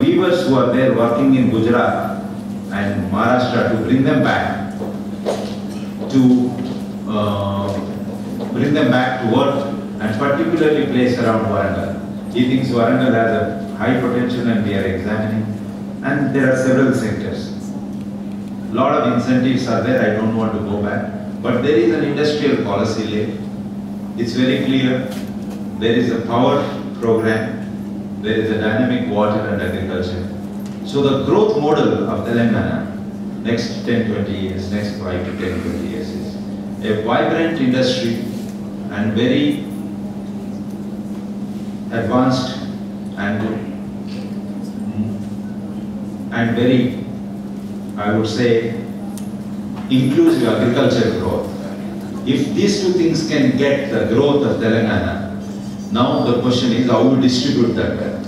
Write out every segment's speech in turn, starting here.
weavers who are there working in Gujarat and Maharashtra, to bring them back to work, and particularly place around Warangal. He thinks Warangal has a high potential and we are examining, and there are several sectors. A lot of incentives are there, I don't want to go back, but there is an industrial policy laid. It's very clear. There is a power program, there is a dynamic water and agriculture. So the growth model of Telangana, next 10-20 years, next 5 to 10-20 years, is a vibrant industry and very advanced and very, I would say, inclusive agriculture growth. If these two things can get the growth of Telangana, now the question is how we distribute that wealth.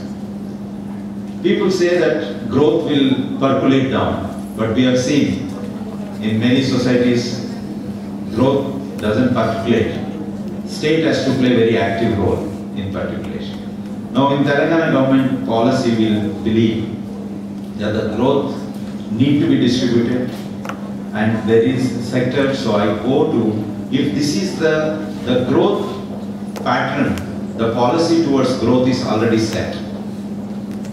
People say that growth will percolate down, but we have seen in many societies, growth doesn't percolate. State has to play a very active role in percolation. Now in Telangana government policy will believe that the growth need to be distributed, and there is sector, so I go to, if this is the growth pattern, the policy towards growth is already set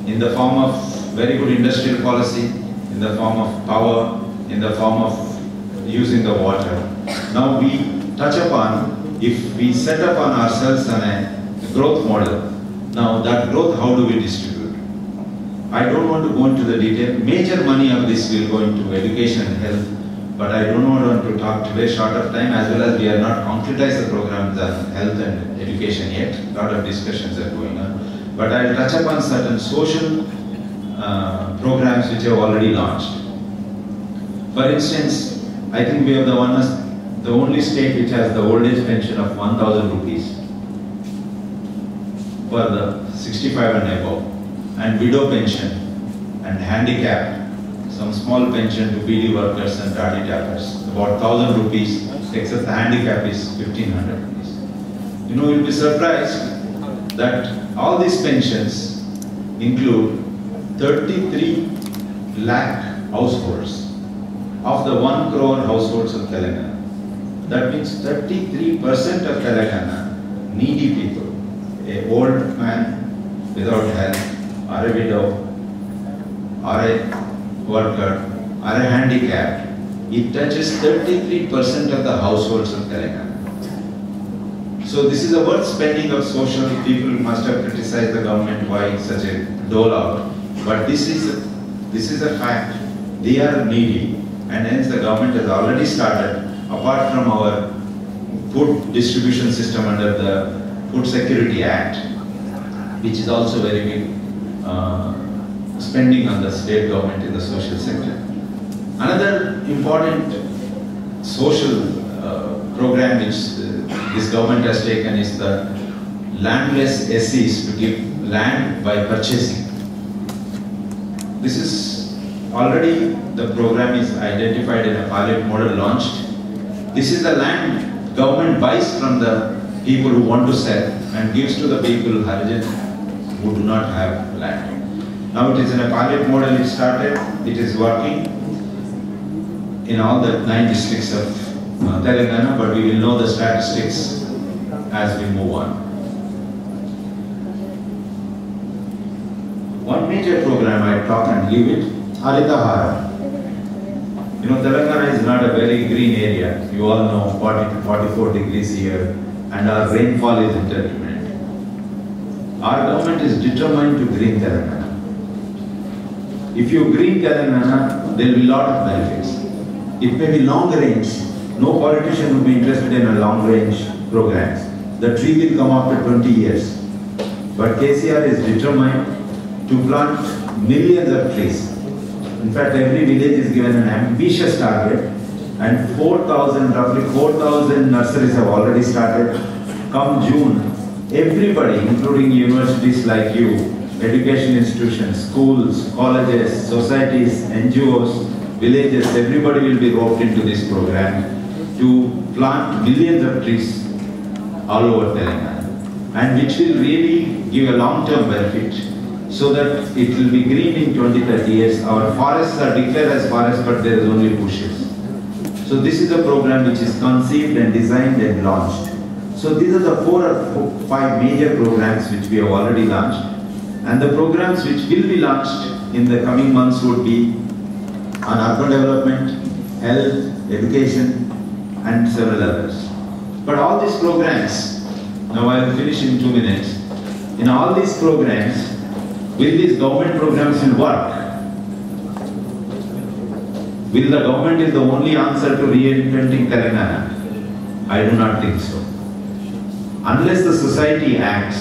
in the form of very good industrial policy, in the form of power, in the form of using the water. Now we touch upon, if we set upon ourselves on a growth model, now that growth, how do we distribute? I don't want to go into the detail. Major money of this will go into education and health, but I don't want to talk today, short of time, as well as we are not concretized the programs on health and education yet. A lot of discussions are going on. But I will touch upon certain social programs which have already launched. For instance, I think we are the only state which has the old age pension of 1,000 rupees for the 65 and above, and widow pension and handicap. Some small pension to BD workers and tardy tappers, about 1,000 rupees, except the handicap is 1,500 rupees. You know, you'll be surprised that all these pensions include 33 lakh households of the 1 crore households of Telangana. That means 33% of Telangana, needy people, an old man without health, or a widow, or a worker, or a handicapped, it touches 33% of the households of Telangana. So this is a worth spending of social. People must have criticized the government why such a dole out, but this is a fact. They are needy, and hence the government has already started, apart from our food distribution system under the Food Security Act, which is also very big, spending on the state government in the social sector. Another important social program which this government has taken is the landless SCs, to give land by purchasing. This is already, the program is identified in a pilot model launched. This is the land government buys from the people who want to sell and gives to the people, Harijan, who do not have land. Now it is in a pilot model, it started, it is working in all the 9 districts of Telangana, but we will know the statistics as we move on. One major program I talk and leave it, Haritahara. You know, Telangana is not a very green area. You all know 40 to 44 degrees here, and our rainfall is intermittent. Our government is determined to green Telangana. If you green Telangana, there will be a lot of benefits. It may be long range. No politician would be interested in a long range programs. The tree will come after 20 years. But KCR is determined to plant millions of trees. In fact, every village is given an ambitious target, and roughly 4,000 nurseries have already started. Come June, everybody, including universities like you, education institutions, schools, colleges, societies, NGOs, villages, everybody will be roped into this program to plant millions of trees all over Telangana, and which will really give a long-term benefit. so that it will be green in 20-30 years. Our forests are declared as forests, but there is only bushes. So this is a program which is conceived and designed and launched. So these are the 4 or 5 major programs which we have already launched. And the programs which will be launched in the coming months would be on urban development, health, education, and several others. But all these programs, now I will finish in 2 minutes. In all these programs, will these government programs will work? Will the government is the only answer to reinventing Telangana? I do not think so. Unless the society acts,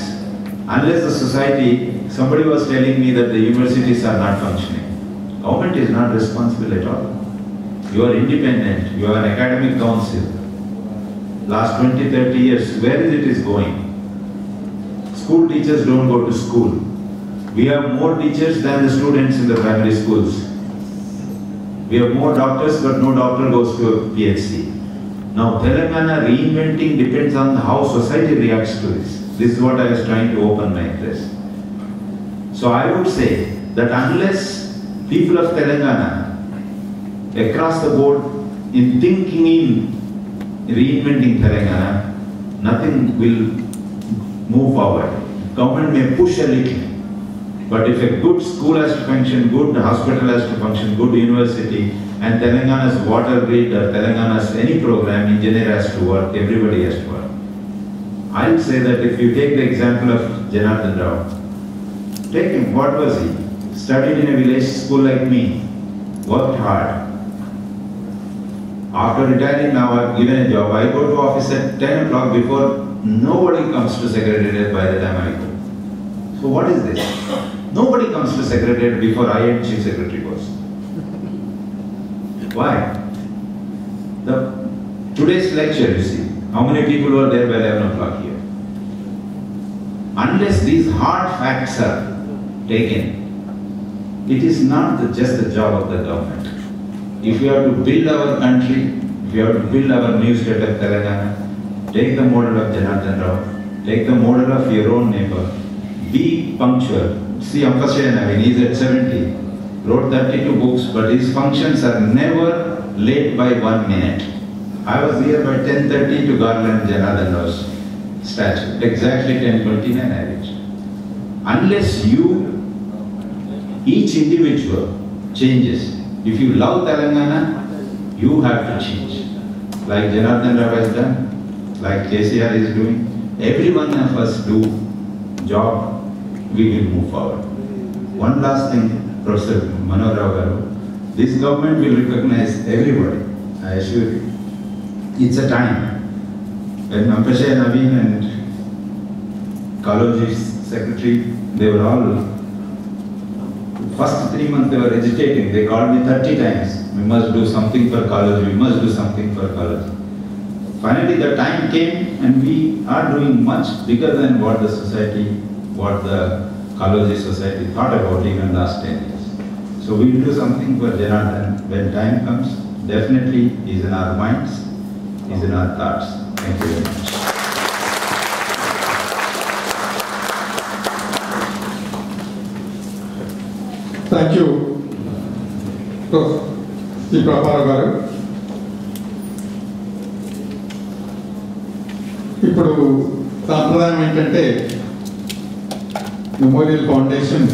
unless the society, somebody was telling me that the universities are not functioning. Government is not responsible at all. You are independent, you have an academic council. Last 20-30 years, where is it going? School teachers don't go to school. We have more teachers than the students in the primary schools. We have more doctors, but no doctor goes to a PhD. Now, Telangana reinventing depends on how society reacts to this. This is what I was trying to open my interest. So I would say that unless people of Telangana, across the board, in thinking in reinventing Telangana, nothing will move forward. Government may push a little, but if a good school has to function, good hospital has to function, good university, and Telangana's water grid or Telangana's any program, engineer has to work, everybody has to work. I would say that if you take the example of Janardhan Rao, take him, what was he? Studied in a village school like me, worked hard. After retiring now, I've given a job. I go to office at 10 o'clock before nobody comes to secretariat by the time I go. So what is this? Nobody comes to secretariat before I and chief secretary goes. Why? Today's lecture, you see, how many people were there by 11 o'clock here? Unless these hard facts are taken, it is not just the job of the government. If you have to build our country, if you have to build our new state of Telangana, take the model of Janardhan Rao, take the model of your own neighbor, be punctual. See, Ampasya Navin, he is at 70, wrote 32 books, but his functions are never late by 1 minute. I was here by 10:30 to garland Janardhan Rao's statue. Exactly 10:29 I reached. Unless you, each individual changes. If you love Telangana, you have to change. Like Janardhan Rao has done, like KCR is doing. Every one of us do job, we will move forward. One last thing, Professor Manohar Rao Garu, this government will recognize everybody, I assure you. It's a time when Ampasya Navin and Kaloji's secretary, they were all, first 3 months they were agitating. They called me 30 times. We must do something for Kaloji, we must do something for Kaloji. Finally the time came and we are doing much bigger than what the society, what the Kaloji society thought about even last 10 years. So we will do something for Janardhan when time comes. Definitely is in our minds, is in our thoughts. Thank you very much. Thank you, Prof. P. Prabhakar garu. ఇప్పుడు సాంప్రదాయం ఏంటంటే memorial foundation